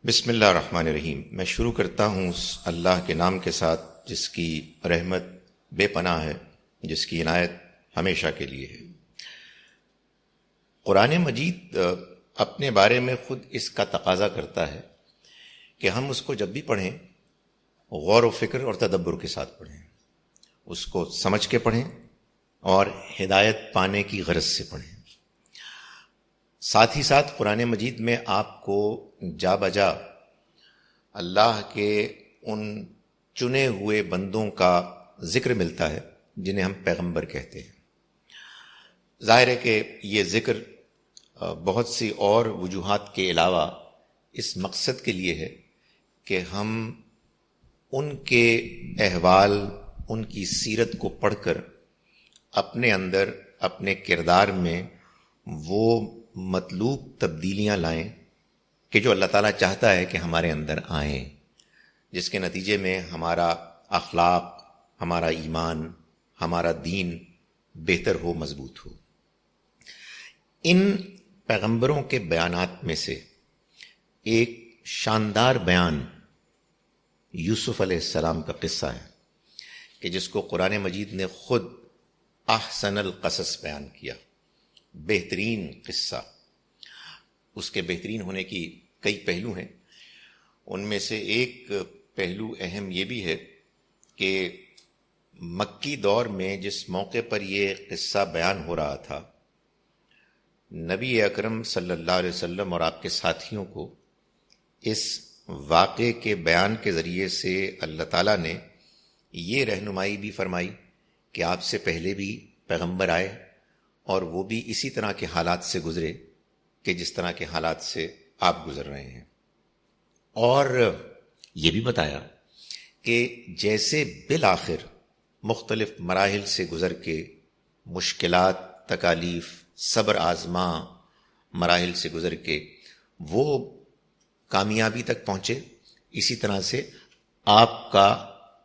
بسم اللہ الرحمن الرحیم۔ میں شروع کرتا ہوں اس اللہ کے نام کے ساتھ جس کی رحمت بے پناہ ہے، جس کی عنایت ہمیشہ کے لیے ہے۔ قرآن مجید اپنے بارے میں خود اس کا تقاضا کرتا ہے کہ ہم اس کو جب بھی پڑھیں غور و فکر اور تدبر کے ساتھ پڑھیں، اس کو سمجھ کے پڑھیں اور ہدایت پانے کی غرض سے پڑھیں۔ ساتھ ہی ساتھ قرآن مجید میں آپ کو جا بجا اللہ کے ان چنے ہوئے بندوں کا ذکر ملتا ہے جنہیں ہم پیغمبر کہتے ہیں۔ ظاہر ہے کہ یہ ذکر بہت سی اور وجوہات کے علاوہ اس مقصد کے لیے ہے کہ ہم ان کے احوال، ان کی سیرت کو پڑھ کر اپنے اندر، اپنے کردار میں وہ مطلوب تبدیلیاں لائیں کہ جو اللہ تعالیٰ چاہتا ہے کہ ہمارے اندر آئیں، جس کے نتیجے میں ہمارا اخلاق، ہمارا ایمان، ہمارا دین بہتر ہو، مضبوط ہو۔ ان پیغمبروں کے بیانات میں سے ایک شاندار بیان یوسف علیہ السلام کا قصہ ہے کہ جس کو قرآن مجید نے خود احسن القصص بیان کیا، بہترین قصہ۔ اس کے بہترین ہونے کی کئی پہلو ہیں، ان میں سے ایک پہلو اہم یہ بھی ہے کہ مکی دور میں جس موقع پر یہ قصہ بیان ہو رہا تھا، نبی اکرم صلی اللہ علیہ وسلم اور آپ کے ساتھیوں کو اس واقعے کے بیان کے ذریعے سے اللہ تعالیٰ نے یہ رہنمائی بھی فرمائی کہ آپ سے پہلے بھی پیغمبر آئے اور وہ بھی اسی طرح کے حالات سے گزرے کہ جس طرح کے حالات سے آپ گزر رہے ہیں، اور یہ بھی بتایا کہ جیسے بالآخر مختلف مراحل سے گزر کے مشکلات، تکالیف، صبر آزما مراحل سے گزر کے وہ کامیابی تک پہنچے، اسی طرح سے آپ کا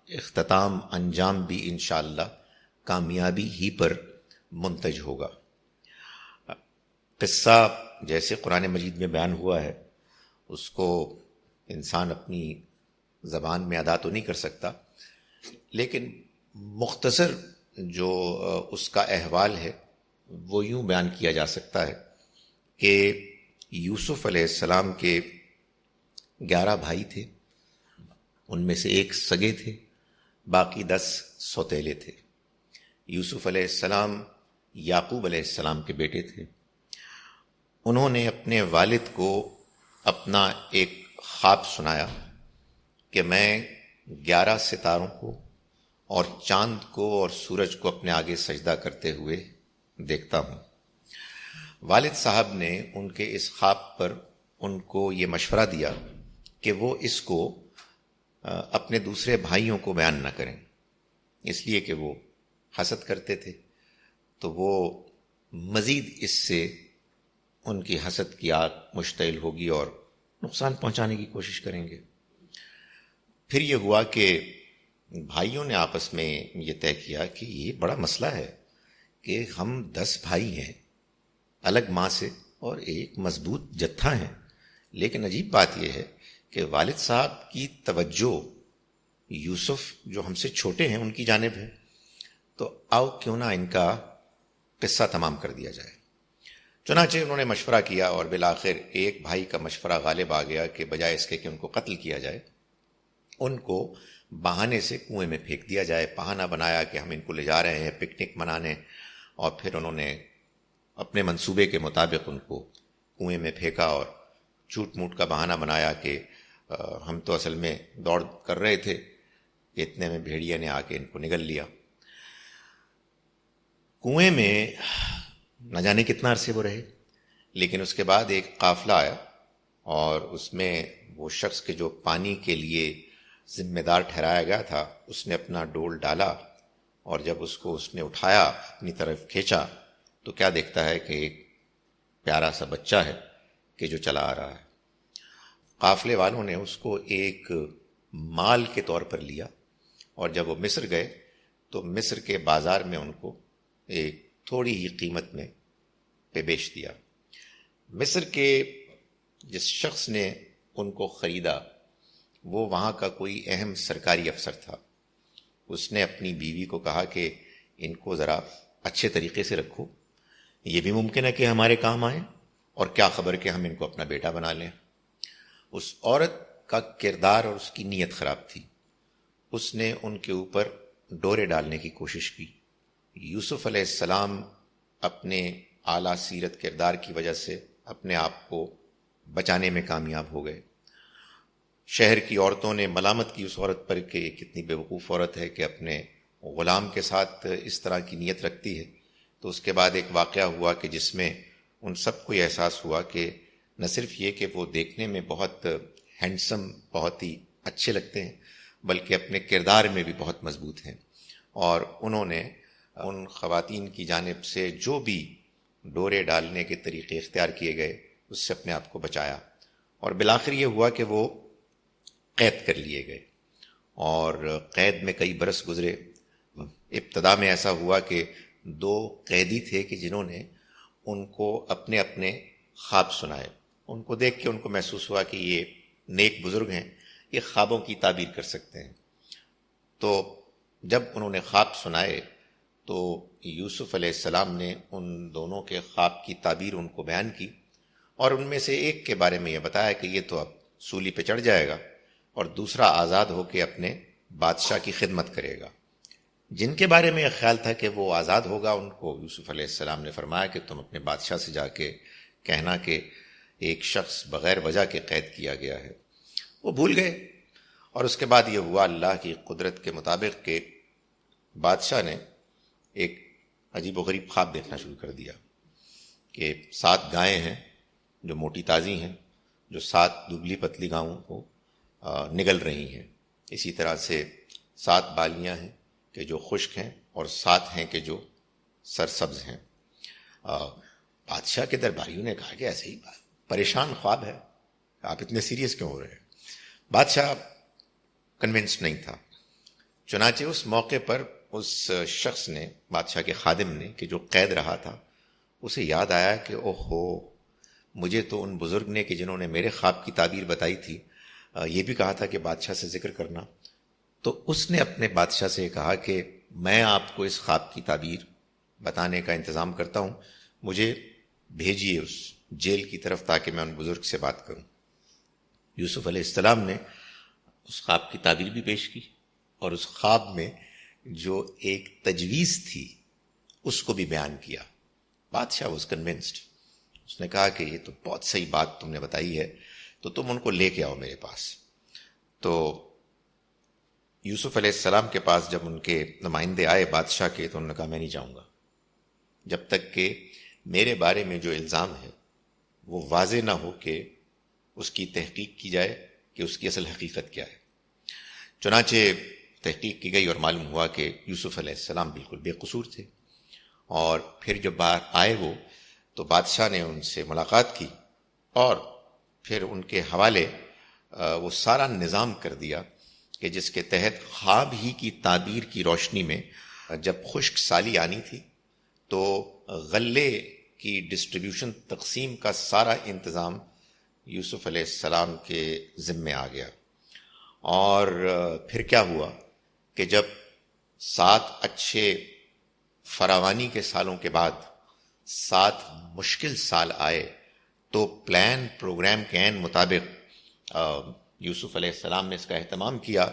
اختتام، انجام بھی انشاءاللہ کامیابی ہی پر منتج ہوگا۔ قصہ جیسے قرآن مجید میں بیان ہوا ہے اس کو انسان اپنی زبان میں ادا تو نہیں کر سکتا، لیکن مختصر جو اس کا احوال ہے وہ یوں بیان کیا جا سکتا ہے کہ یوسف علیہ السلام کے 11 بھائی تھے، ان میں سے ایک سگے تھے، باقی 10 سوتیلے تھے۔ یوسف علیہ السلام یعقوب علیہ السلام کے بیٹے تھے۔ انہوں نے اپنے والد کو اپنا ایک خواب سنایا کہ میں 11 ستاروں کو اور چاند کو اور سورج کو اپنے آگے سجدہ کرتے ہوئے دیکھتا ہوں۔ والد صاحب نے ان کے اس خواب پر ان کو یہ مشورہ دیا کہ وہ اس کو اپنے دوسرے بھائیوں کو بیان نہ کریں، اس لیے کہ وہ حسد کرتے تھے، تو وہ مزید اس سے ان کی حسد کی آگ مشتعل ہوگی اور نقصان پہنچانے کی کوشش کریں گے۔ پھر یہ ہوا کہ بھائیوں نے آپس میں یہ طے کیا کہ یہ بڑا مسئلہ ہے کہ ہم 10 بھائی ہیں الگ ماں سے اور ایک مضبوط جتھا ہیں، لیکن عجیب بات یہ ہے کہ والد صاحب کی توجہ یوسف جو ہم سے چھوٹے ہیں ان کی جانب ہے، تو آؤ کیوں نہ ان کا قصہ تمام کر دیا جائے۔ چنانچہ انہوں نے مشورہ کیا اور بالآخر ایک بھائی کا مشورہ غالب آ گیا کہ بجائے اس کے کہ ان کو قتل کیا جائے، ان کو بہانے سے کنویں میں پھینک دیا جائے۔ بہانہ بنایا کہ ہم ان کو لے جا رہے ہیں پکنک منانے، اور پھر انہوں نے اپنے منصوبے کے مطابق ان کو کنویں میں پھینکا اور جھوٹ موٹ کا بہانہ بنایا کہ ہم تو اصل میں دوڑ کر رہے تھے، اتنے میں بھیڑیا نے آ کے ان کو نگل لیا۔ کنویں میں نہ جانے کتنا عرصے وہ رہے، لیکن اس کے بعد ایک قافلہ آیا اور اس میں وہ شخص کے جو پانی کے لیے ذمہ دار ٹھہرایا گیا تھا، اس نے اپنا ڈول ڈالا، اور جب اس کو اس نے اٹھایا اپنی طرف کھینچا تو کیا دیکھتا ہے کہ ایک پیارا سا بچہ ہے کہ جو چلا آ رہا ہے۔ قافلے والوں نے اس کو ایک مال کے طور پر لیا، اور جب وہ مصر گئے تو مصر کے بازار میں ان کو ایک تھوڑی ہی قیمت میں پہ بیچ دیا۔ مصر کے جس شخص نے ان کو خریدا وہ وہاں کا کوئی اہم سرکاری افسر تھا. اس نے اپنی بیوی کو کہا کہ ان کو ذرا اچھے طریقے سے رکھو، یہ بھی ممکن ہے کہ ہمارے کام آئیں، اور کیا خبر کہ ہم ان کو اپنا بیٹا بنا لیں. اس عورت کا کردار اور اس کی نیت خراب تھی. اس نے ان کے اوپر ڈورے ڈالنے کی کوشش کی. یوسف علیہ السلام اپنے اعلیٰ سیرت کردار کی وجہ سے اپنے آپ کو بچانے میں کامیاب ہو گئے. شہر کی عورتوں نے ملامت کی اس عورت پر کہ یہ کتنی بیوقوف عورت ہے کہ اپنے غلام کے ساتھ اس طرح کی نیت رکھتی ہے. تو اس کے بعد ایک واقعہ ہوا کہ جس میں ان سب کو یہ احساس ہوا کہ نہ صرف یہ کہ وہ دیکھنے میں بہت ہینڈسم، بہت ہی اچھے لگتے ہیں، بلکہ اپنے کردار میں بھی بہت مضبوط ہیں. اور انہوں نے ان خواتین کی جانب سے جو بھی ڈورے ڈالنے کے طریقے اختیار کیے گئے اس سے اپنے آپ کو بچایا. اور بالآخر یہ ہوا کہ وہ قید کر لیے گئے، اور قید میں کئی برس گزرے. ابتدا میں ایسا ہوا کہ 2 قیدی تھے کہ جنہوں نے ان کو اپنے اپنے خواب سنائے. ان کو دیکھ کے ان کو محسوس ہوا کہ یہ نیک بزرگ ہیں، یہ خوابوں کی تعبیر کر سکتے ہیں. تو جب انہوں نے خواب سنائے تو یوسف علیہ السلام نے ان دونوں کے خواب کی تعبیر ان کو بیان کی، اور ان میں سے ایک کے بارے میں یہ بتایا کہ یہ تو اب سولی پہ چڑھ جائے گا، اور دوسرا آزاد ہو کے اپنے بادشاہ کی خدمت کرے گا. جن کے بارے میں یہ خیال تھا کہ وہ آزاد ہوگا، ان کو یوسف علیہ السلام نے فرمایا کہ تم اپنے بادشاہ سے جا کے کہنا کہ ایک شخص بغیر وجہ کے قید کیا گیا ہے. وہ بھول گئے، اور اس کے بعد یہ ہوا اللہ کی قدرت کے مطابق کہ بادشاہ نے ایک عجیب و غریب خواب دیکھنا شروع کر دیا کہ 7 گائیں ہیں جو موٹی تازی ہیں، جو 7 دبلی پتلی گاؤں کو نگل رہی ہیں. اسی طرح سے 7 بالیاں ہیں کہ جو خشک ہیں، اور 7 ہیں کہ جو سرسبز ہیں. بادشاہ کے درباریوں نے کہا کہ ایسے ہی پریشان خواب ہے، آپ اتنے سیریس کیوں ہو رہے ہیں؟ بادشاہ کنونسڈ نہیں تھا. چنانچہ اس موقع پر اس شخص نے، بادشاہ کے خادم نے کہ جو قید رہا تھا، اسے یاد آیا کہ اوہو، مجھے تو ان بزرگ نے کہ جنہوں نے میرے خواب کی تعبیر بتائی تھی یہ بھی کہا تھا کہ بادشاہ سے ذکر کرنا. تو اس نے اپنے بادشاہ سے کہا کہ میں آپ کو اس خواب کی تعبیر بتانے کا انتظام کرتا ہوں، مجھے بھیجیے اس جیل کی طرف تاکہ میں ان بزرگ سے بات کروں. یوسف علیہ السلام نے اس خواب کی تعبیر بھی پیش کی، اور اس خواب میں جو ایک تجویز تھی اس کو بھی بیان کیا. بادشاہ واز کنونسڈ. اس نے کہا کہ یہ تو بہت صحیح بات تم نے بتائی ہے، تو تم ان کو لے کے آؤ میرے پاس. تو یوسف علیہ السلام کے پاس جب ان کے نمائندے آئے بادشاہ کے، تو انہوں نے کہا میں نہیں جاؤں گا جب تک کہ میرے بارے میں جو الزام ہے وہ واضح نہ ہو کہ اس کی تحقیق کی جائے کہ اس کی اصل حقیقت کیا ہے. چنانچہ تحقیق کی گئی اور معلوم ہوا کہ یوسف علیہ السلام بالکل بے قصور تھے. اور پھر جب باہر آئے وہ، تو بادشاہ نے ان سے ملاقات کی، اور پھر ان کے حوالے وہ سارا نظام کر دیا کہ جس کے تحت خواب ہی کی تعبیر کی روشنی میں جب خشک سالی آنی تھی تو غلے کی ڈسٹریبیوشن، تقسیم کا سارا انتظام یوسف علیہ السلام کے ذمے آ گیا. اور پھر کیا ہوا کہ جب 7 اچھے فراوانی کے سالوں کے بعد 7 مشکل سال آئے، تو پلان پروگرام کے عین مطابق یوسف علیہ السلام نے اس کا اہتمام کیا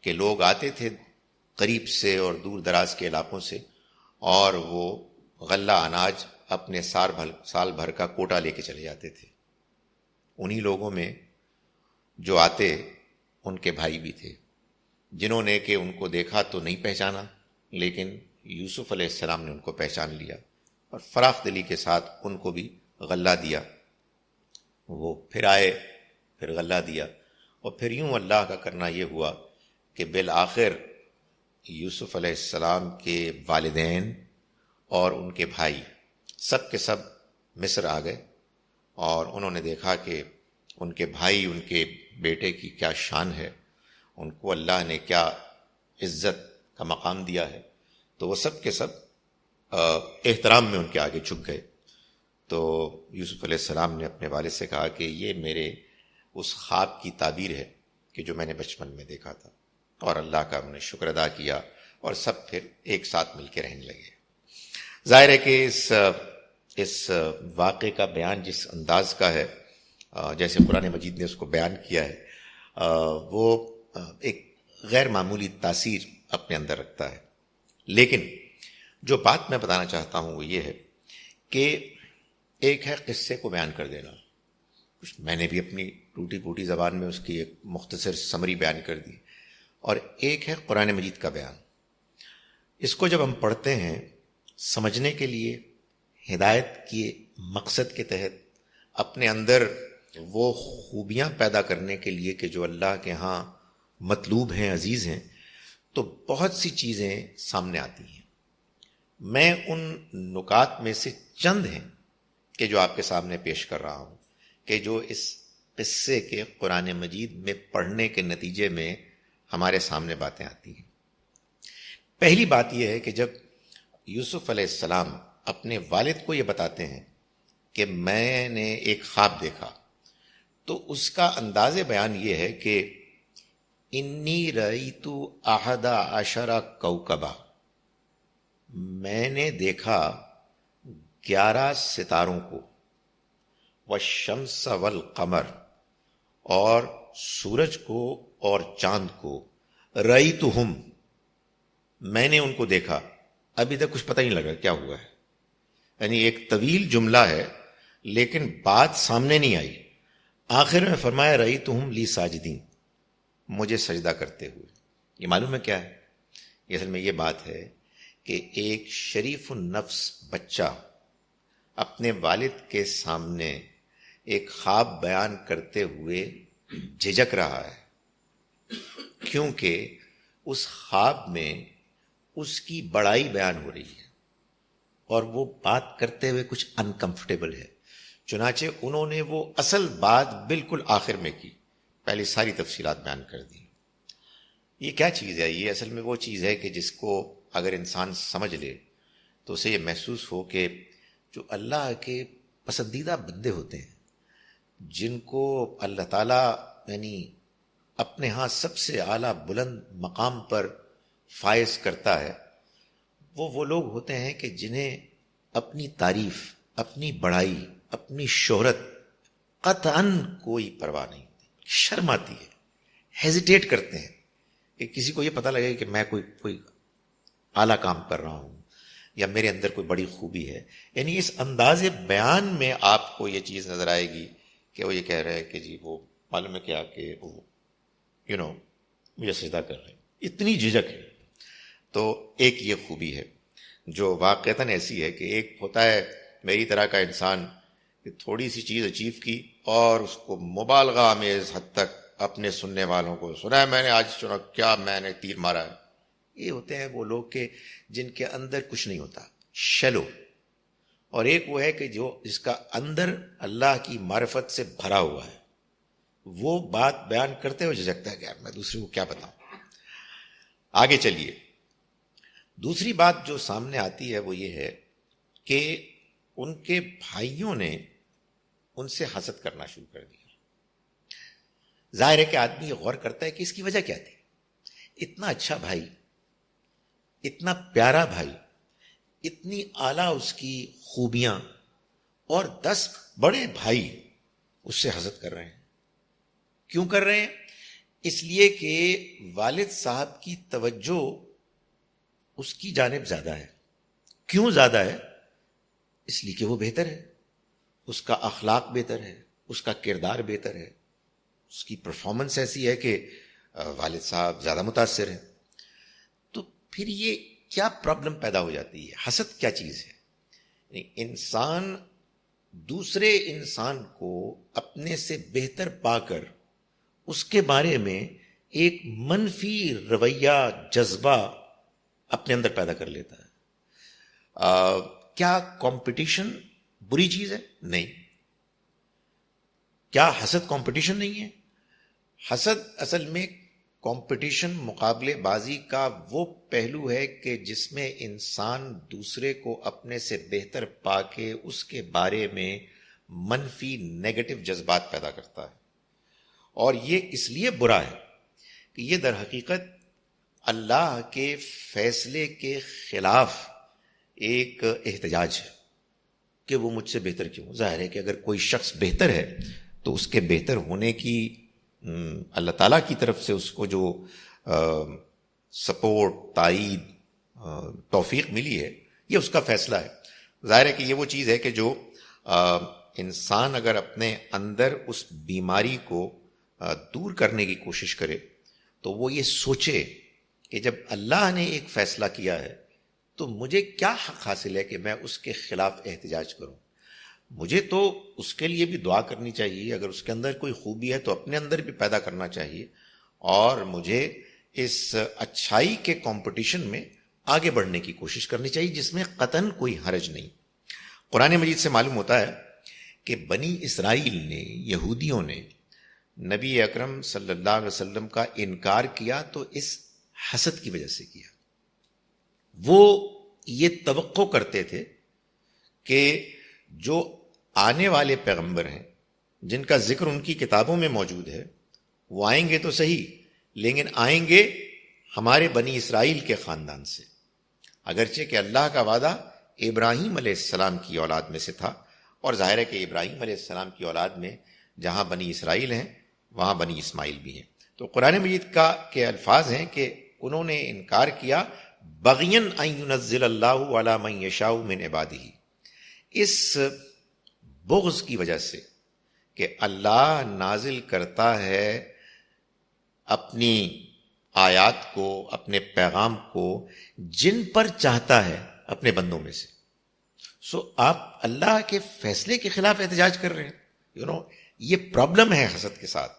کہ لوگ آتے تھے قریب سے اور دور دراز کے علاقوں سے، اور وہ غلہ اناج اپنے سال بھر کا کوٹا لے کے چلے جاتے تھے. انہی لوگوں میں جو آتے ان کے بھائی بھی تھے، جنہوں نے کہ ان کو دیکھا تو نہیں پہچانا، لیکن یوسف علیہ السلام نے ان کو پہچان لیا اور فراخ دلی کے ساتھ ان کو بھی غلہ دیا. وہ پھر آئے، پھر غلہ دیا، اور پھر یوں اللہ کا کرنا یہ ہوا کہ بالآخر یوسف علیہ السلام کے والدین اور ان کے بھائی سب کے سب مصر آ گئے. اور انہوں نے دیکھا کہ ان کے بھائی، ان کے بیٹے کی کیا شان ہے، ان کو اللہ نے کیا عزت کا مقام دیا ہے، تو وہ سب کے سب احترام میں ان کے آگے جھک گئے. تو یوسف علیہ السلام نے اپنے والد سے کہا کہ یہ میرے اس خواب کی تعبیر ہے کہ جو میں نے بچپن میں دیکھا تھا، اور اللہ کا ہم نے شکر ادا کیا اور سب پھر ایک ساتھ مل کے رہنے لگے۔ ظاہر ہے کہ اس واقعے کا بیان جس انداز کا ہے، جیسے قرآن مجید نے اس کو بیان کیا ہے، وہ ایک غیر معمولی تاثیر اپنے اندر رکھتا ہے۔ لیکن جو بات میں بتانا چاہتا ہوں وہ یہ ہے کہ ایک ہے قصے کو بیان کر دینا، میں نے بھی اپنی ٹوٹی پھوٹی زبان میں اس کی ایک مختصر سمری بیان کر دی، اور ایک ہے قرآن مجید کا بیان۔ اس کو جب ہم پڑھتے ہیں سمجھنے کے لیے، ہدایت کے مقصد کے تحت، اپنے اندر وہ خوبیاں پیدا کرنے کے لیے کہ جو اللہ کے ہاں مطلوب ہیں، عزیز ہیں، تو بہت سی چیزیں سامنے آتی ہیں۔ میں ان نکات میں سے چند ہیں کہ جو آپ کے سامنے پیش کر رہا ہوں، کہ جو اس قصے کے قرآن مجید میں پڑھنے کے نتیجے میں ہمارے سامنے باتیں آتی ہیں۔ پہلی بات یہ ہے کہ جب یوسف علیہ السلام اپنے والد کو یہ بتاتے ہیں کہ میں نے ایک خواب دیکھا، تو اس کا انداز بیان یہ ہے کہ انی رأیت احد عشر کوکبا، میں نے دیکھا 11 ستاروں کو، والشمس والقمر، اور سورج کو اور چاند کو، رأیتہم، میں نے ان کو دیکھا۔ ابھی تک کچھ پتہ نہیں لگا کیا ہوا ہے، یعنی ایک طویل جملہ ہے لیکن بات سامنے نہیں آئی۔ آخر میں فرمایا رأیتہم لی ساجدین، مجھے سجدہ کرتے ہوئے۔ یہ معلوم ہے کیا ہے؟ یہ اصل میں یہ بات ہے کہ ایک شریف النفس بچہ اپنے والد کے سامنے ایک خواب بیان کرتے ہوئے جھجک رہا ہے، کیونکہ اس خواب میں اس کی بڑائی بیان ہو رہی ہے اور وہ بات کرتے ہوئے کچھ انکمفرٹیبل ہے۔ چنانچہ انہوں نے وہ اصل بات بالکل آخر میں کی، پہلے ساری تفصیلات بیان کر دی۔ یہ کیا چیز ہے؟ یہ اصل میں وہ چیز ہے کہ جس کو اگر انسان سمجھ لے تو اسے یہ محسوس ہو کہ جو اللہ کے پسندیدہ بندے ہوتے ہیں، جن کو اللہ تعالیٰ یعنی اپنے ہاں سب سے اعلیٰ بلند مقام پر فائز کرتا ہے، وہ لوگ ہوتے ہیں کہ جنہیں اپنی تعریف، اپنی بڑائی، اپنی شہرت قطعاً کوئی پرواہ نہیں ہوتی، شرم آتی ہے، ہیزیٹیٹ کرتے ہیں کہ کسی کو یہ پتہ لگے کہ میں کوئی اعلیٰ کام کر رہا ہوں یا میرے اندر کوئی بڑی خوبی ہے۔ یعنی اس انداز بیان میں آپ کو یہ چیز نظر آئے گی کہ وہ یہ کہہ رہے ہیں کہ جی وہ معلوم ہے کیا کہ وہ مجھے سجدہ کر رہے ہیں، اتنی جھجک ہے۔ تو ایک یہ خوبی ہے جو واقعتاً ایسی ہے کہ ایک ہوتا ہے میری طرح کا انسان کہ تھوڑی سی چیز اچیو کی اور اس کو مبالغہ آمیز حد تک اپنے سننے والوں کو سنا ہے میں نے آج سنا کیا میں نے تیر مارا ہے۔ یہ ہوتے ہیں وہ لوگ کہ جن کے اندر کچھ نہیں ہوتا، شیلو۔ اور ایک وہ ہے کہ جس کا اندر اللہ کی معرفت سے بھرا ہوا ہے، وہ بات بیان کرتے ہوئے جھجکتا ہے کہ یار میں دوسرے کو کیا بتاؤں۔ آگے چلیے، دوسری بات جو سامنے آتی ہے وہ یہ ہے کہ ان کے بھائیوں نے ان سے حسد کرنا شروع کر دیا۔ ظاہر ہے کہ آدمی غور کرتا ہے کہ اس کی وجہ کیا تھی؟ اتنا اچھا بھائی، اتنا پیارا بھائی، اتنی اعلیٰ اس کی خوبیاں، اور 10 بڑے بھائی اس سے حسد کر رہے ہیں۔ کیوں کر رہے ہیں؟ اس لیے کہ والد صاحب کی توجہ اس کی جانب زیادہ ہے۔ کیوں زیادہ ہے؟ اس لیے کہ وہ بہتر ہے، اس کا اخلاق بہتر ہے، اس کا کردار بہتر ہے، اس کی پرفارمنس ایسی ہے کہ والد صاحب زیادہ متاثر ہیں۔ تو پھر یہ کیا پرابلم پیدا ہو جاتی ہے؟ حسد کیا چیز ہے؟ انسان دوسرے انسان کو اپنے سے بہتر پا کر اس کے بارے میں ایک منفی رویہ، جذبہ اپنے اندر پیدا کر لیتا ہے۔ کیا کمپٹیشن بری چیز ہے؟ نہیں۔ کیا حسد کمپٹیشن نہیں ہے؟ حسد اصل میں کمپٹیشن، مقابلے بازی کا وہ پہلو ہے کہ جس میں انسان دوسرے کو اپنے سے بہتر پا کے اس کے بارے میں منفی، نیگیٹو جذبات پیدا کرتا ہے۔ اور یہ اس لیے برا ہے کہ یہ در حقیقت اللہ کے فیصلے کے خلاف ایک احتجاج ہے کہ وہ مجھ سے بہتر کیوں. ظاہر ہے کہ اگر کوئی شخص بہتر ہے تو اس کے بہتر ہونے کی اللہ تعالیٰ کی طرف سے اس کو جو سپورٹ، تائید، توفیق ملی ہے، یہ اس کا فیصلہ ہے. ظاہر ہے کہ یہ وہ چیز ہے کہ جو انسان اگر اپنے اندر اس بیماری کو دور کرنے کی کوشش کرے تو وہ یہ سوچے کہ جب اللہ نے ایک فیصلہ کیا ہے تو مجھے کیا حق حاصل ہے کہ میں اس کے خلاف احتجاج کروں. مجھے تو اس کے لیے بھی دعا کرنی چاہیے، اگر اس کے اندر کوئی خوبی ہے تو اپنے اندر بھی پیدا کرنا چاہیے، اور مجھے اس اچھائی کے کمپٹیشن میں آگے بڑھنے کی کوشش کرنی چاہیے جس میں قطعاً کوئی حرج نہیں. قرآن مجید سے معلوم ہوتا ہے کہ بنی اسرائیل نے، یہودیوں نے نبی اکرم صلی اللہ علیہ وسلم کا انکار کیا تو اس حسد کی وجہ سے کیا. وہ یہ توقع کرتے تھے کہ جو آنے والے پیغمبر ہیں جن کا ذکر ان کی کتابوں میں موجود ہے وہ آئیں گے تو صحیح، لیکن آئیں گے ہمارے بنی اسرائیل کے خاندان سے. اگرچہ کہ اللہ کا وعدہ ابراہیم علیہ السلام کی اولاد میں سے تھا، اور ظاہر ہے کہ ابراہیم علیہ السلام کی اولاد میں جہاں بنی اسرائیل ہیں وہاں بنی اسماعیل بھی ہیں. تو قرآن مجید کے الفاظ ہیں کہ انہوں نے انکار کیا بغین ان ینزل اللہ علی من یشاء من عبادہ، اس بغض کی وجہ سے کہ اللہ نازل کرتا ہے اپنی آیات کو، اپنے پیغام کو جن پر چاہتا ہے اپنے بندوں میں سے. آپ اللہ کے فیصلے کے خلاف احتجاج کر رہے ہیں. یہ پرابلم ہے حسد کے ساتھ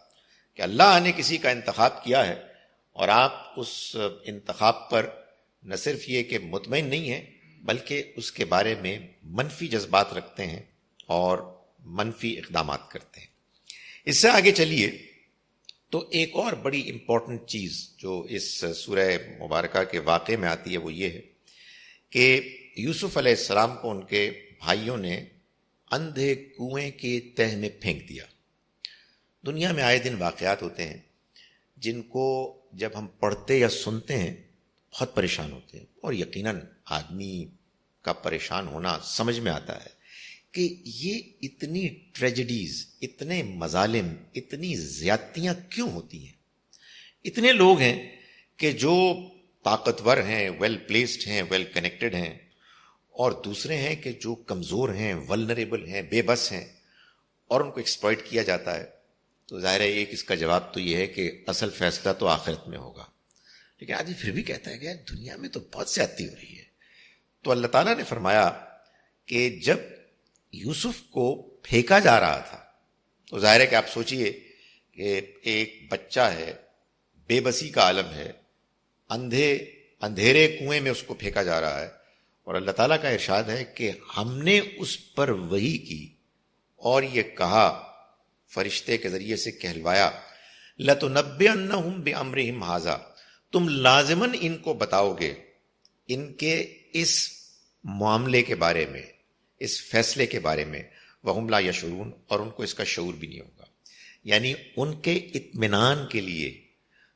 کہ اللہ نے کسی کا انتخاب کیا ہے اور آپ اس انتخاب پر نہ صرف یہ کہ مطمئن نہیں ہیں بلکہ اس کے بارے میں منفی جذبات رکھتے ہیں اور منفی اقدامات کرتے ہیں. اس سے آگے چلیے تو ایک اور بڑی امپورٹنٹ چیز جو اس سورہ مبارکہ کے واقعے میں آتی ہے وہ یہ ہے کہ یوسف علیہ السلام کو ان کے بھائیوں نے اندھے کنویں کے تہہ میں پھینک دیا. دنیا میں آئے دن واقعات ہوتے ہیں جن کو جب ہم پڑھتے یا سنتے ہیں بہت پریشان ہوتے ہیں، اور یقیناً آدمی کا پریشان ہونا سمجھ میں آتا ہے کہ یہ اتنی ٹریجڈیز، اتنے مظالم، اتنی زیادتیاں کیوں ہوتی ہیں. اتنے لوگ ہیں کہ جو طاقتور ہیں، ویل پلیسڈ ہیں، ویل کنیکٹڈ ہیں، اور دوسرے ہیں کہ جو کمزور ہیں، ولنریبل ہیں، بے بس ہیں، اور ان کو ایکسپلائٹ کیا جاتا ہے. تو ظاہر ہے ایک اس کا جواب تو یہ ہے کہ اصل فیصلہ تو آخرت میں ہوگا. لیکن آدمی پھر بھی کہتا ہے کہ دنیا میں تو بہت زیادتی ہو رہی ہے. تو اللہ تعالیٰ نے فرمایا کہ جب یوسف کو پھینکا جا رہا تھا تو ظاہر ہے کہ آپ سوچئے کہ ایک بچہ ہے، بے بسی کا عالم ہے، اندھیرے کنویں میں اس کو پھینکا جا رہا ہے، اور اللہ تعالیٰ کا ارشاد ہے کہ ہم نے اس پر وحی کی اور یہ کہا، فرشتے کے ذریعے سے کہلوایا، لَتُنَبِّئَنَّهُمْ بِأَمْرِهِمْ هَذَا، تم لازماً ان کو بتاؤ گے ان کے اس معاملے کے بارے میں، اس فیصلے کے بارے میں، وَهُمْ لَا يَشْعُرُونَ، اور ان کو اس کا شعور بھی نہیں ہوگا. یعنی ان کے اطمینان کے لیے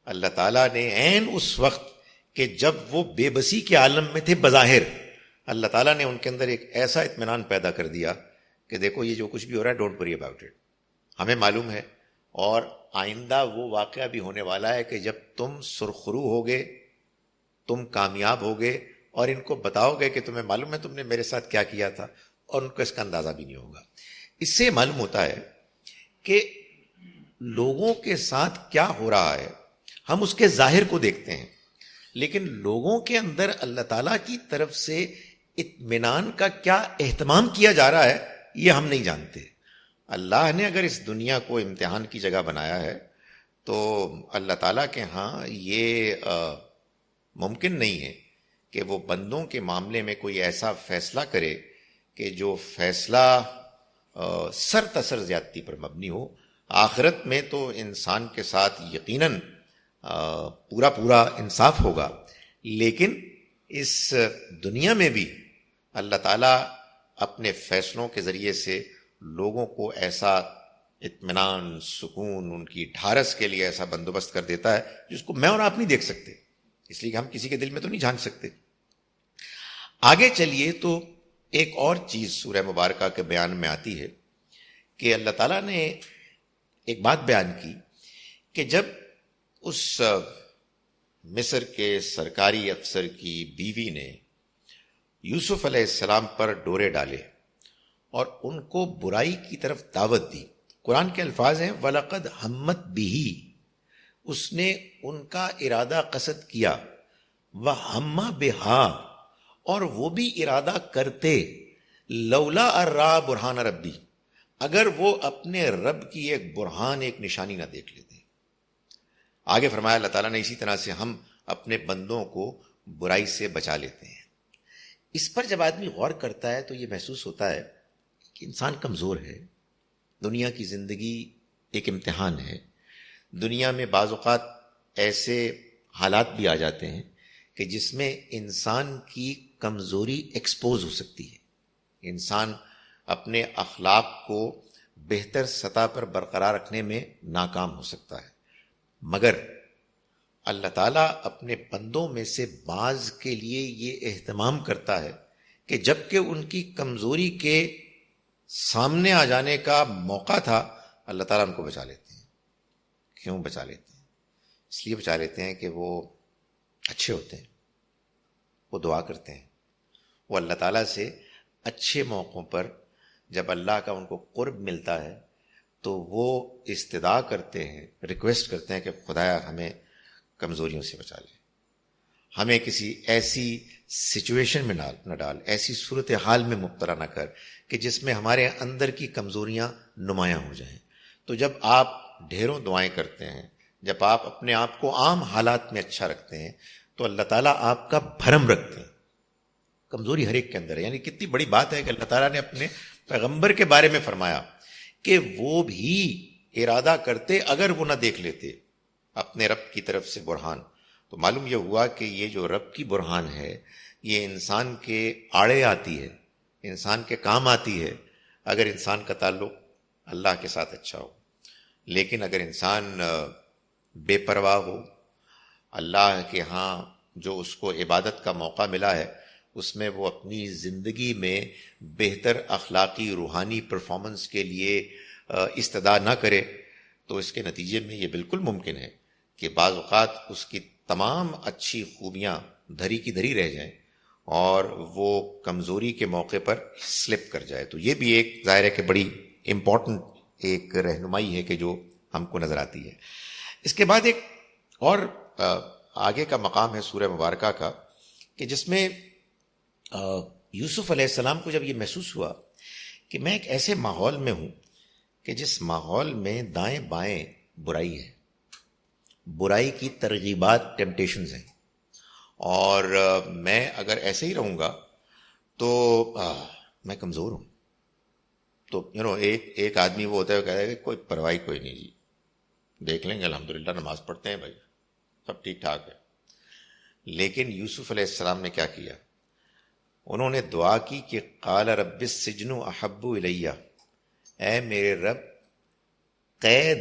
اللہ تعالیٰ نے عین اس وقت کہ جب وہ بے بسی کے عالم میں تھے بظاہر، اللہ تعالیٰ نے ان کے اندر ایک ایسا اطمینان پیدا کر دیا کہ دیکھو یہ جو کچھ بھی ہو رہا ہے ڈونٹ وری اباؤٹ اٹ، ہمیں معلوم ہے، اور آئندہ وہ واقعہ بھی ہونے والا ہے کہ جب تم سرخرو ہوگے، تم کامیاب ہوگے اور ان کو بتاؤ گے کہ تمہیں معلوم ہے تم نے میرے ساتھ کیا کیا تھا، اور ان کو اس کا اندازہ بھی نہیں ہوگا. اس سے معلوم ہوتا ہے کہ لوگوں کے ساتھ کیا ہو رہا ہے ہم اس کے ظاہر کو دیکھتے ہیں، لیکن لوگوں کے اندر اللہ تعالیٰ کی طرف سے اطمینان کا کیا اہتمام کیا جا رہا ہے یہ ہم نہیں جانتے. اللہ نے اگر اس دنیا کو امتحان کی جگہ بنایا ہے تو اللہ تعالیٰ کے ہاں یہ ممکن نہیں ہے کہ وہ بندوں کے معاملے میں کوئی ایسا فیصلہ کرے کہ جو فیصلہ سر تسر زیادتی پر مبنی ہو. آخرت میں تو انسان کے ساتھ یقیناً پورا انصاف ہوگا، لیکن اس دنیا میں بھی اللہ تعالیٰ اپنے فیصلوں کے ذریعے سے لوگوں کو ایسا اطمینان، سکون، ان کی ڈھارس کے لیے ایسا بندوبست کر دیتا ہے جس کو میں اور آپ نہیں دیکھ سکتے، اس لیے کہ ہم کسی کے دل میں تو نہیں جھانک سکتے۔ آگے چلیے تو ایک اور چیز سورہ مبارکہ کے بیان میں آتی ہے کہ اللہ تعالیٰ نے ایک بات بیان کی کہ جب اس مصر کے سرکاری افسر کی بیوی نے یوسف علیہ السلام پر ڈورے ڈالے اور ان کو برائی کی طرف دعوت دی، قرآن کے الفاظ ہیں وَلَقَدْ ہَمَّتْ بِهِ، اس نے ان کا ارادہ قصد کیا، وَهَمَّ بِهَا، اور وہ بھی ارادہ کرتے، لولا ارّا برہان ربی، اگر وہ اپنے رب کی ایک برہان، ایک نشانی نہ دیکھ لیتے۔ آگے فرمایا اللہ تعالیٰ نے اسی طرح سے ہم اپنے بندوں کو برائی سے بچا لیتے ہیں۔ اس پر جب آدمی غور کرتا ہے تو یہ محسوس ہوتا ہے کہ انسان کمزور ہے، دنیا کی زندگی ایک امتحان ہے، دنیا میں بعض اوقات ایسے حالات بھی آ جاتے ہیں کہ جس میں انسان کی کمزوری ایکسپوز ہو سکتی ہے، انسان اپنے اخلاق کو بہتر سطح پر برقرار رکھنے میں ناکام ہو سکتا ہے، مگر اللہ تعالیٰ اپنے بندوں میں سے بعض کے لیے یہ اہتمام کرتا ہے کہ جبکہ ان کی کمزوری کے سامنے آ جانے کا موقع تھا، اللہ تعالیٰ ان کو بچا لیتے ہیں۔ کیوں بچا لیتے ہیں؟ اس لیے بچا لیتے ہیں کہ وہ اچھے ہوتے ہیں، وہ دعا کرتے ہیں، وہ اللہ تعالیٰ سے اچھے موقعوں پر جب اللہ کا ان کو قرب ملتا ہے تو وہ استدعا کرتے ہیں، ریکویسٹ کرتے ہیں کہ خدایا ہمیں کمزوریوں سے بچا لے، ہمیں کسی ایسی سچویشن میں نہ ڈال، ایسی صورتحال میں مبتلا نہ کر کہ جس میں ہمارے اندر کی کمزوریاں نمایاں ہو جائیں۔ تو جب آپ ڈھیروں دعائیں کرتے ہیں، جب آپ اپنے آپ کو عام حالات میں اچھا رکھتے ہیں تو اللہ تعالیٰ آپ کا بھرم رکھتے ہیں۔ کمزوری ہر ایک کے اندر ہے، یعنی کتنی بڑی بات ہے کہ اللہ تعالیٰ نے اپنے پیغمبر کے بارے میں فرمایا کہ وہ بھی ارادہ کرتے اگر وہ نہ دیکھ لیتے اپنے رب کی طرف سے برہان۔ تو معلوم یہ ہوا کہ یہ جو رب کی برہان ہے یہ انسان کے آڑے آتی ہے، انسان کے کام آتی ہے اگر انسان کا تعلق اللہ کے ساتھ اچھا ہو، لیکن اگر انسان بے پرواہ ہو، اللہ کے ہاں جو اس کو عبادت کا موقع ملا ہے اس میں وہ اپنی زندگی میں بہتر اخلاقی روحانی پرفارمنس کے لیے استدعا نہ کرے تو اس کے نتیجے میں یہ بالکل ممکن ہے کہ بعض اوقات اس کی تمام اچھی خوبیاں دھری کی دھری رہ جائیں اور وہ کمزوری کے موقع پر سلپ کر جائے۔ تو یہ بھی ایک ظاہر ہے کہ بڑی امپورٹنٹ ایک رہنمائی ہے کہ جو ہم کو نظر آتی ہے۔ اس کے بعد ایک اور آگے کا مقام ہے سورہ مبارکہ کا کہ جس میں یوسف علیہ السلام کو جب یہ محسوس ہوا کہ میں ایک ایسے ماحول میں ہوں کہ جس ماحول میں دائیں بائیں برائی ہے، برائی کی ترغیبات، ٹیمپٹیشنز ہیں، اور میں اگر ایسے ہی رہوں گا تو میں کمزور ہوں۔ تو ایک آدمی وہ ہوتا ہے کہتا ہے کہ کوئی پرواہ کوئی نہیں جی، دیکھ لیں گے، الحمدللہ نماز پڑھتے ہیں بھائی، سب ٹھیک ٹھاک ہے۔ لیکن یوسف علیہ السلام نے کیا کیا؟ انہوں نے دعا کی کہ قال رب السجن احب الیہ، اے میرے رب قید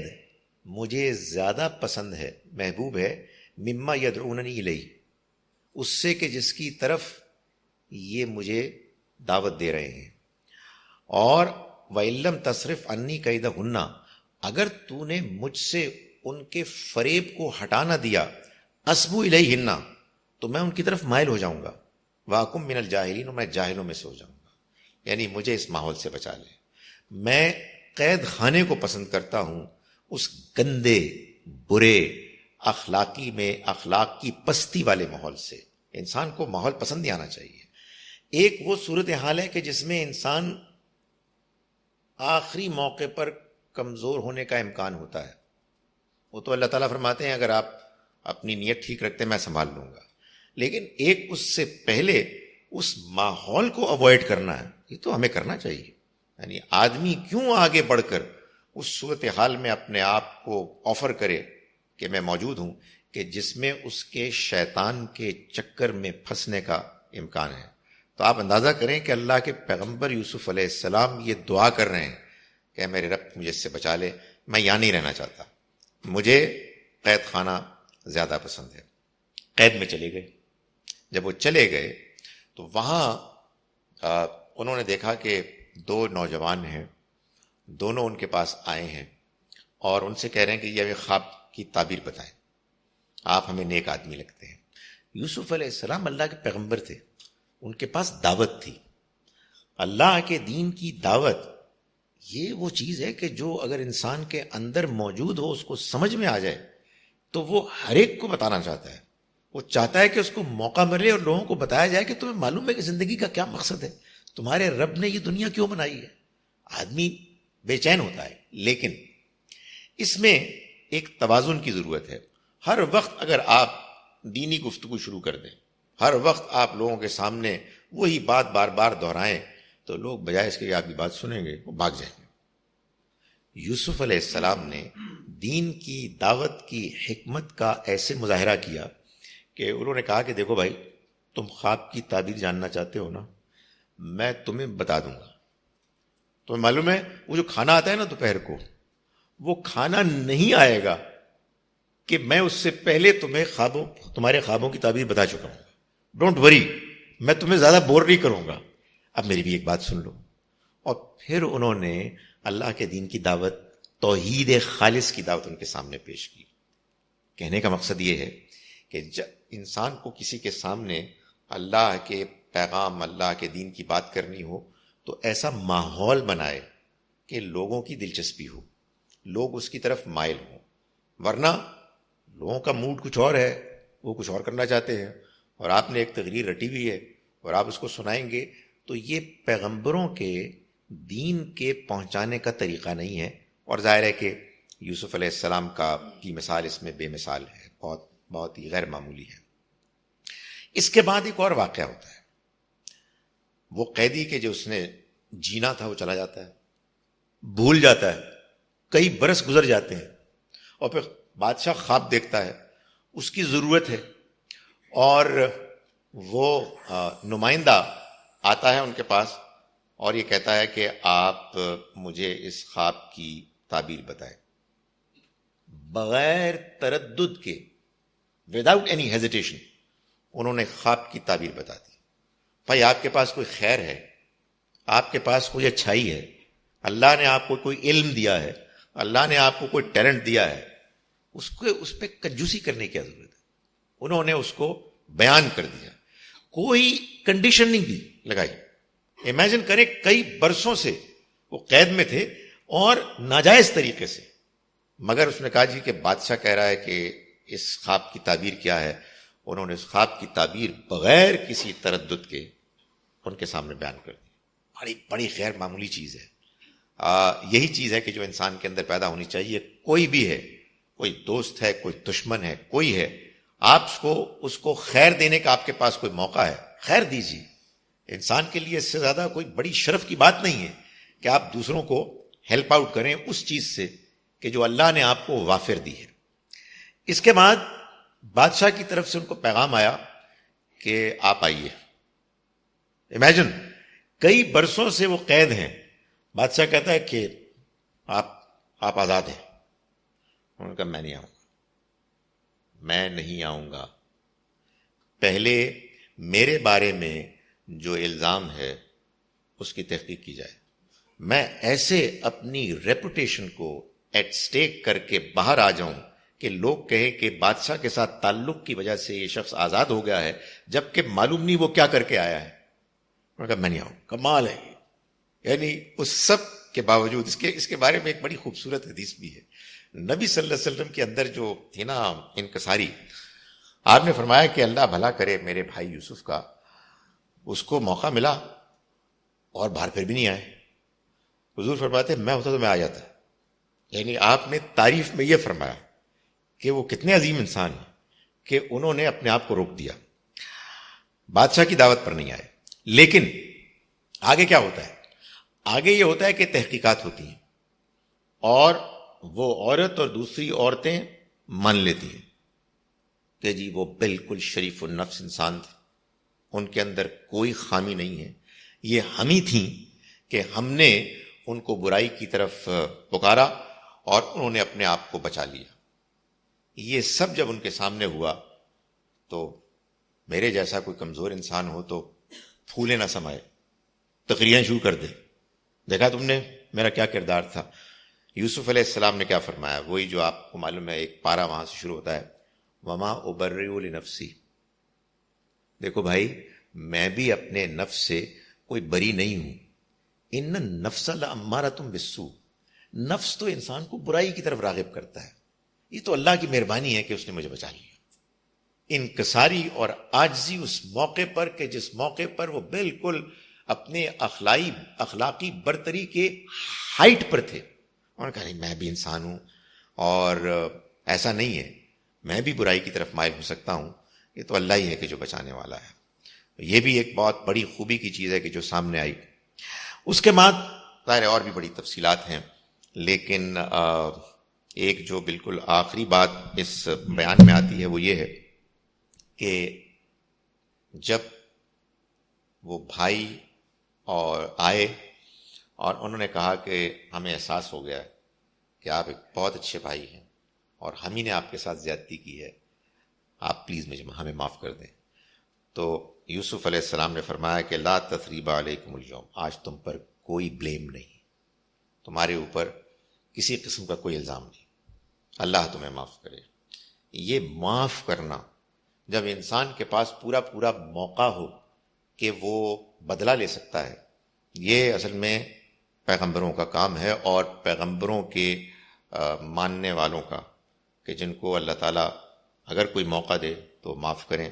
مجھے زیادہ پسند ہے، محبوب ہے، مما یدعوننی الیہ، اس سے کہ جس کی طرف یہ مجھے دعوت دے رہے ہیں، اور وَإِن لَّمْ تَصْرِفْ عَنِّي كَيْدَهُنَّ، اگر تو نے مجھ سے ان کے فریب کو ہٹا نہ دیا، اصبو الیہن، تو میں ان کی طرف مائل ہو جاؤں گا، وَأَكُن مِّنَ الْجَاهِلِينَ، میں جاہلوں میں سے ہو جاؤں گا۔ یعنی مجھے اس ماحول سے بچا لے، میں قید خانے کو پسند کرتا ہوں، اس گندے برے اخلاقی میں اخلاق کی پستی والے ماحول سے۔ انسان کو ماحول پسند نہیں آنا چاہیے۔ ایک وہ صورتحال ہے کہ جس میں انسان آخری موقع پر کمزور ہونے کا امکان ہوتا ہے، وہ تو اللہ تعالیٰ فرماتے ہیں اگر آپ اپنی نیت ٹھیک رکھتے میں سنبھال لوں گا، لیکن ایک اس سے پہلے اس ماحول کو اوائڈ کرنا ہے، یہ تو ہمیں کرنا چاہیے۔ یعنی آدمی کیوں آگے بڑھ کر اس صورتحال میں اپنے آپ کو آفر کرے کہ میں موجود ہوں کہ جس میں اس کے شیطان کے چکر میں پھنسنے کا امکان ہے۔ تو آپ اندازہ کریں کہ اللہ کے پیغمبر یوسف علیہ السلام یہ دعا کر رہے ہیں کہ میرے رب مجھے اس سے بچا لے، میں یہاں نہیں رہنا چاہتا، مجھے قید خانہ زیادہ پسند ہے۔ قید میں چلے گئے۔ جب وہ چلے گئے تو وہاں انہوں نے دیکھا کہ دو نوجوان ہیں، دونوں ان کے پاس آئے ہیں اور ان سے کہہ رہے ہیں کہ یہ خواب کی تعبیر بتائیں، آپ ہمیں نیک آدمی لگتے ہیں۔ یوسف علیہ السلام اللہ کے پیغمبر تھے، ان کے پاس دعوت تھی، اللہ کے دین کی دعوت۔ یہ وہ چیز ہے کہ جو اگر انسان کے اندر موجود ہو، اس کو سمجھ میں آ جائے تو وہ ہر ایک کو بتانا چاہتا ہے، وہ چاہتا ہے کہ اس کو موقع ملے اور لوگوں کو بتایا جائے کہ تمہیں معلوم ہے کہ زندگی کا کیا مقصد ہے، تمہارے رب نے یہ دنیا کیوں بنائی ہے۔ آدمی بے چین ہوتا ہے، لیکن اس میں ایک توازن کی ضرورت ہے۔ ہر وقت اگر آپ دینی گفتگو شروع کر دیں، ہر وقت آپ لوگوں کے سامنے وہی بات بار بار دہرائیں، تو لوگ بجائے اس کے کہ آپ کی بات سنیں گے وہ بھاگ جائیں گے۔ یوسف علیہ السلام نے دین کی دعوت کی حکمت کا ایسے مظاہرہ کیا کہ انہوں نے کہا کہ دیکھو بھائی، تم خواب کی تعبیر جاننا چاہتے ہو نا، میں تمہیں بتا دوں گا۔ تمہیں معلوم ہے وہ جو کھانا آتا ہے نا دوپہر کو، وہ کھانا نہیں آئے گا کہ میں اس سے پہلے تمہارے خوابوں کی تعبیر بتا چکا ہوں۔ ڈونٹ وری، میں تمہیں زیادہ بور نہیں کروں گا۔ اب میری بھی ایک بات سن لو۔ اور پھر انہوں نے اللہ کے دین کی دعوت، توحید خالص کی دعوت ان کے سامنے پیش کی۔ کہنے کا مقصد یہ ہے کہ جب انسان کو کسی کے سامنے اللہ کے پیغام، اللہ کے دین کی بات کرنی ہو تو ایسا ماحول بنائے کہ لوگوں کی دلچسپی ہو، لوگ اس کی طرف مائل ہوں، ورنہ لوگوں کا موڈ کچھ اور ہے، وہ کچھ اور کرنا چاہتے ہیں، اور آپ نے ایک تقریر رٹی ہوئی ہے اور آپ اس کو سنائیں گے تو یہ پیغمبروں کے دین کے پہنچانے کا طریقہ نہیں ہے۔ اور ظاہر ہے کہ یوسف علیہ السلام کی مثال اس میں بے مثال ہے، بہت بہت ہی غیر معمولی ہے۔ اس کے بعد ایک اور واقعہ ہوتا ہے، وہ قیدی کے جو اس نے جینا تھا وہ چلا جاتا ہے، بھول جاتا ہے، کئی برس گزر جاتے ہیں، اور پھر بادشاہ خواب دیکھتا ہے، اس کی ضرورت ہے، اور وہ نمائندہ آتا ہے ان کے پاس اور یہ کہتا ہے کہ آپ مجھے اس خواب کی تعبیر بتائیں۔ بغیر تردد کے، وداؤٹ اینی ہیزیٹیشن، انہوں نے خواب کی تعبیر بتا دی۔ بھائی آپ کے پاس کوئی خیر ہے، آپ کے پاس کوئی اچھائی ہے، اللہ نے آپ کو کوئی علم دیا ہے، اللہ نے آپ کو کوئی ٹیلنٹ دیا ہے، اس پہ کنجوسی کرنے کی ضرورت ہے۔ انہوں نے اس کو بیان کر دیا، کوئی کنڈیشن نہیں دی لگائی۔ امیجن کریں کئی برسوں سے وہ قید میں تھے اور ناجائز طریقے سے، مگر اس نے کہا جی کہ بادشاہ کہہ رہا ہے کہ اس خواب کی تعبیر کیا ہے۔ انہوں نے اس خواب کی تعبیر بغیر کسی تردد کے ان کے سامنے بیان کر دی۔ بڑی بڑی غیر معمولی چیز ہے۔ یہی چیز ہے کہ جو انسان کے اندر پیدا ہونی چاہیے، کوئی بھی ہے، کوئی دوست ہے، کوئی دشمن ہے، کوئی ہے، آپ اس کو خیر دینے کا آپ کے پاس کوئی موقع ہے، خیر دیجیے۔ انسان کے لیے اس سے زیادہ کوئی بڑی شرف کی بات نہیں ہے کہ آپ دوسروں کو ہیلپ آؤٹ کریں اس چیز سے کہ جو اللہ نے آپ کو وافر دی ہے۔ اس کے بعد بادشاہ کی طرف سے ان کو پیغام آیا کہ آپ آئیے۔ امیجن کئی برسوں سے وہ قید ہیں، بادشاہ کہتا ہے کہ آپ آزاد ہیں۔ انہوں نے کہا میں نہیں آؤں گا، پہلے میرے بارے میں جو الزام ہے اس کی تحقیق کی جائے۔ میں ایسے اپنی ریپوٹیشن کو ایٹ سٹیک کر کے باہر آ جاؤں کہ لوگ کہے کہ بادشاہ کے ساتھ تعلق کی وجہ سے یہ شخص آزاد ہو گیا ہے، جبکہ معلوم نہیں وہ کیا کر کے آیا ہے۔ انہوں نے کہا میں نہیں آؤں۔ کمال ہے، یعنی اس سب کے باوجود اس کے بارے میں ایک بڑی خوبصورت حدیث بھی ہے۔ نبی صلی اللہ علیہ وسلم کے اندر جو تھی نا انکساری، آپ نے فرمایا کہ اللہ بھلا کرے میرے بھائی یوسف کا، اس کو موقع ملا اور باہر پھر بھی نہیں آئے۔ حضور فرماتے میں ہوتا تو میں آ جاتا۔ یعنی آپ نے تعریف میں یہ فرمایا کہ وہ کتنے عظیم انسان ہیں کہ انہوں نے اپنے آپ کو روک دیا، بادشاہ کی دعوت پر نہیں آئے۔ لیکن آگے کیا ہوتا ہے؟ آگے یہ ہوتا ہے کہ تحقیقات ہوتی ہیں اور وہ عورت اور دوسری عورتیں مان لیتی ہیں کہ جی وہ بالکل شریف النفس انسان تھے، ان کے اندر کوئی خامی نہیں ہے، یہ ہم ہی تھیں کہ ہم نے ان کو برائی کی طرف پکارا اور انہوں نے اپنے آپ کو بچا لیا. یہ سب جب ان کے سامنے ہوا تو میرے جیسا کوئی کمزور انسان ہو تو پھولے نہ سمائے، تقریریں شروع کر دے. دیکھا تم نے میرا کیا کردار تھا. یوسف علیہ السلام نے کیا فرمایا؟ وہی جو آپ کو معلوم ہے، ایک پارہ وہاں سے شروع ہوتا ہے، وما ابرئ لنفسی. دیکھو بھائی، میں بھی اپنے نفس سے کوئی بری نہیں ہوں. ان النفس لامارۃ بالسوء. نفس تو انسان کو برائی کی طرف راغب کرتا ہے. یہ تو اللہ کی مہربانی ہے کہ اس نے مجھے بچا لیا. انکساری اور عاجزی اس موقع پر کہ جس موقع پر وہ بالکل اپنے اخلاقی برتری کے ہائٹ پر تھے. انہوں نے کہا نہیں، میں بھی انسان ہوں اور ایسا نہیں ہے، میں بھی برائی کی طرف مائل ہو سکتا ہوں. یہ تو اللہ ہی ہے کہ جو بچانے والا ہے. یہ بھی ایک بہت بڑی خوبی کی چیز ہے کہ جو سامنے آئی. اس کے بعد ظاہر اور بھی بڑی تفصیلات ہیں، لیکن ایک جو بالکل آخری بات اس بیان میں آتی ہے وہ یہ ہے کہ جب وہ بھائی اور آئے اور انہوں نے کہا کہ ہمیں احساس ہو گیا کہ آپ ایک بہت اچھے بھائی ہیں اور ہم ہی نے آپ کے ساتھ زیادتی کی ہے، آپ پلیز ہمیں معاف کر دیں. تو یوسف علیہ السلام نے فرمایا کہ لا تثریب علیکم اليوم. آج تم پر کوئی بلیم نہیں، تمہارے اوپر کسی قسم کا کوئی الزام نہیں، اللہ تمہیں معاف کرے. یہ معاف کرنا، جب انسان کے پاس پورا موقع ہو کہ وہ بدلہ لے سکتا ہے، یہ اصل میں پیغمبروں کا کام ہے اور پیغمبروں کے ماننے والوں کا، کہ جن کو اللہ تعالیٰ اگر کوئی موقع دے تو معاف کریں.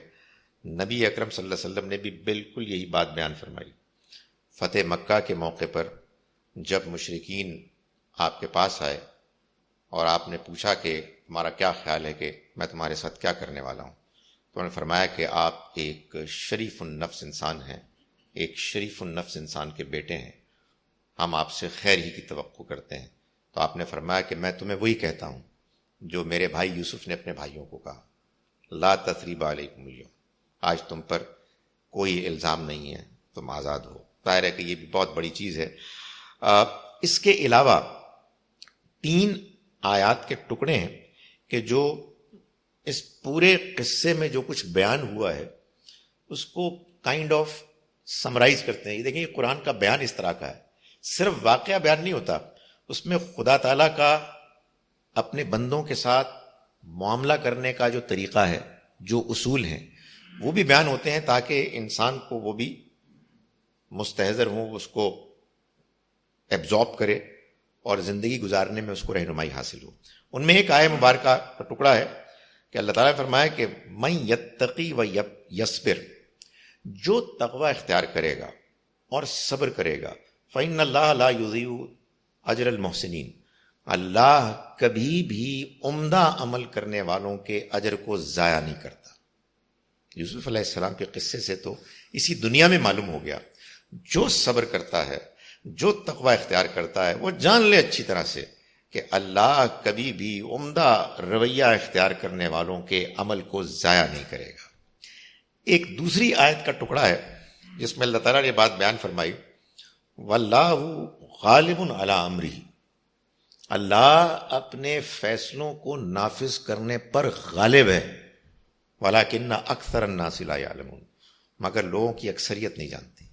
نبی اکرم صلی اللہ علیہ وسلم نے بھی بالکل یہی بات بیان فرمائی. فتح مکہ کے موقع پر جب مشرکین آپ کے پاس آئے اور آپ نے پوچھا کہ تمہارا کیا خیال ہے کہ میں تمہارے ساتھ کیا کرنے والا ہوں، تو انہوں نے فرمایا کہ آپ ایک شریف النفس انسان ہیں، ایک شریف النفس انسان کے بیٹے ہیں، ہم آپ سے خیر ہی کی توقع کرتے ہیں. تو آپ نے فرمایا کہ میں تمہیں وہی کہتا ہوں جو میرے بھائی یوسف نے اپنے بھائیوں کو کہا، لا تثریب علیکم اليوم. آج تم پر کوئی الزام نہیں ہے، تم آزاد ہو. ظاہر ہے کہ یہ بھی بہت بڑی چیز ہے. اس کے علاوہ 3 آیات کے ٹکڑے ہیں کہ جو اس پورے قصے میں جو کچھ بیان ہوا ہے اس کو کائنڈ آف سمرائز کرتے ہیں. یہ دیکھیں، یہ قرآن کا بیان اس طرح کا ہے، صرف واقعہ بیان نہیں ہوتا، اس میں خدا تعالیٰ کا اپنے بندوں کے ساتھ معاملہ کرنے کا جو طریقہ ہے، جو اصول ہیں، وہ بھی بیان ہوتے ہیں تاکہ انسان کو وہ بھی مستحضر ہوں، اس کو ایبزارب کرے اور زندگی گزارنے میں اس کو رہنمائی حاصل ہو. ان میں ایک آیہ مبارکہ کا ٹکڑا ہے کہ اللہ تعالیٰ نے فرمایا کہ من یتقی و یصبر. جو تقوی اختیار کرے گا اور صبر کرے گا، فإن اللہ لا یضیع اجر المحسنین. اللہ کبھی بھی عمدہ عمل کرنے والوں کے اجر کو ضائع نہیں کرتا. یوسف علیہ السلام کے قصے سے تو اسی دنیا میں معلوم ہو گیا، جو صبر کرتا ہے، جو تقوی اختیار کرتا ہے، وہ جان لے اچھی طرح سے کہ اللہ کبھی بھی عمدہ رویہ اختیار کرنے والوں کے عمل کو ضائع نہیں کرے گا. ایک دوسری آیت کا ٹکڑا ہے جس میں اللہ تعالیٰ نے بات بیان فرمائی، واللہ غالب علی امرہ. اللہ اپنے فیصلوں کو نافذ کرنے پر غالب ہے، ولیکن اکثر الناس لا یعلمون. مگر لوگوں کی اکثریت نہیں جانتی.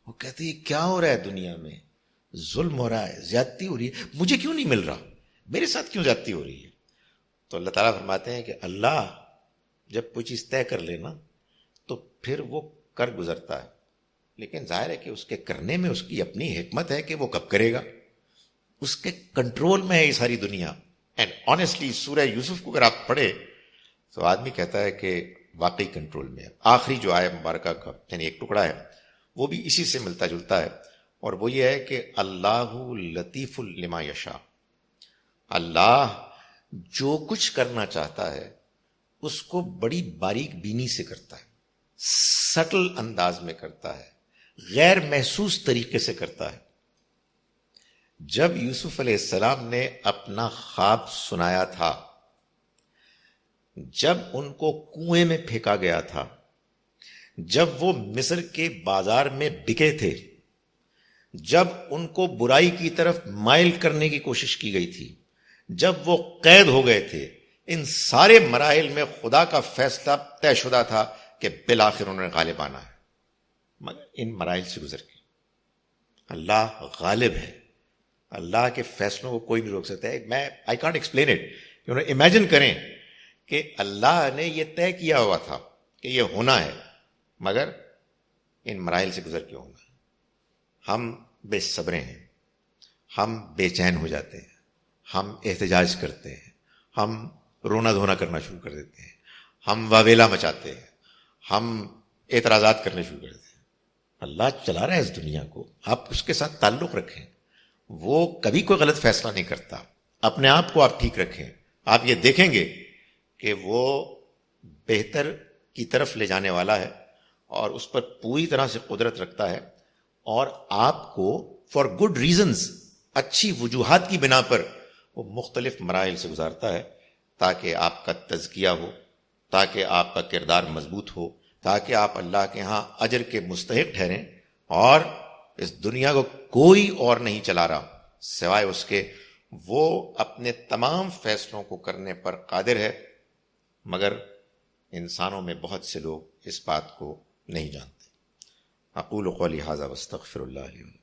وہ کہتے ہیں کیا ہو رہا ہے دنیا میں، ظلم ہو رہا ہے، زیادتی ہو رہی ہے، مجھے کیوں نہیں مل رہا، میرے ساتھ کیوں زیادتی ہو رہی ہے. تو اللہ تعالیٰ فرماتے ہیں کہ اللہ جب کوئی چیز طے کر لینا تو پھر وہ کر گزرتا ہے، لیکن ظاہر ہے کہ اس کے کرنے میں اس کی اپنی حکمت ہے کہ وہ کب کرے گا. اس کے کنٹرول میں ہے یہ ساری دنیا. اینڈ آنیسٹلی سورہ یوسف کو اگر آپ پڑھے تو آدمی کہتا ہے کہ واقعی کنٹرول میں ہے. آخری جو آیہ مبارکہ کا یعنی ایک ٹکڑا ہے وہ بھی اسی سے ملتا جلتا ہے، اور وہ یہ ہے کہ اللہ لطیف لما یشاء. اللہ جو کچھ کرنا چاہتا ہے اس کو بڑی باریک بینی سے کرتا ہے، سٹل انداز میں کرتا ہے، غیر محسوس طریقے سے کرتا ہے. جب یوسف علیہ السلام نے اپنا خواب سنایا تھا، جب ان کو کنویں میں پھینکا گیا تھا، جب وہ مصر کے بازار میں بکے تھے، جب ان کو برائی کی طرف مائل کرنے کی کوشش کی گئی تھی، جب وہ قید ہو گئے تھے، ان سارے مراحل میں خدا کا فیصلہ طے شدہ تھا کہ بالآخر انہوں نے غالب آنا ہے، مگر ان مراحل سے گزر کے اللہ غالب ہے. اللہ کے فیصلوں کو کوئی بھی روک سکتا ہے. میں I can't explain it. Imagine کریں کہ اللہ نے یہ طے کیا ہوا تھا کہ یہ ہونا ہے، مگر ان مراحل سے گزر کے ہونا ہے. ہم بے صبرے ہیں، ہم بے چین ہو جاتے ہیں، ہم احتجاج کرتے ہیں، ہم رونا دھونا کرنا شروع کر دیتے ہیں، ہم واویلا مچاتے ہیں، ہم اعتراضات کرنے شروع کر دیتے ہیں. اللہ چلا رہا ہے اس دنیا کو، آپ اس کے ساتھ تعلق رکھیں. وہ کبھی کوئی غلط فیصلہ نہیں کرتا. اپنے آپ کو آپ ٹھیک رکھیں، آپ یہ دیکھیں گے کہ وہ بہتر کی طرف لے جانے والا ہے اور اس پر پوری طرح سے قدرت رکھتا ہے، اور آپ کو فار گڈ ریزنز، اچھی وجوہات کی بنا پر وہ مختلف مراحل سے گزارتا ہے تاکہ آپ کا تزکیہ ہو، تاکہ آپ کا کردار مضبوط ہو، تاکہ آپ اللہ کے ہاں اجر کے مستحق ٹھہریں. اور اس دنیا کو کوئی اور نہیں چلا رہا سوائے اس کے. وہ اپنے تمام فیصلوں کو کرنے پر قادر ہے، مگر انسانوں میں بہت سے لوگ اس بات کو نہیں جانتے. اقول قولی ھذا واستغفر اللہ لی ولکم.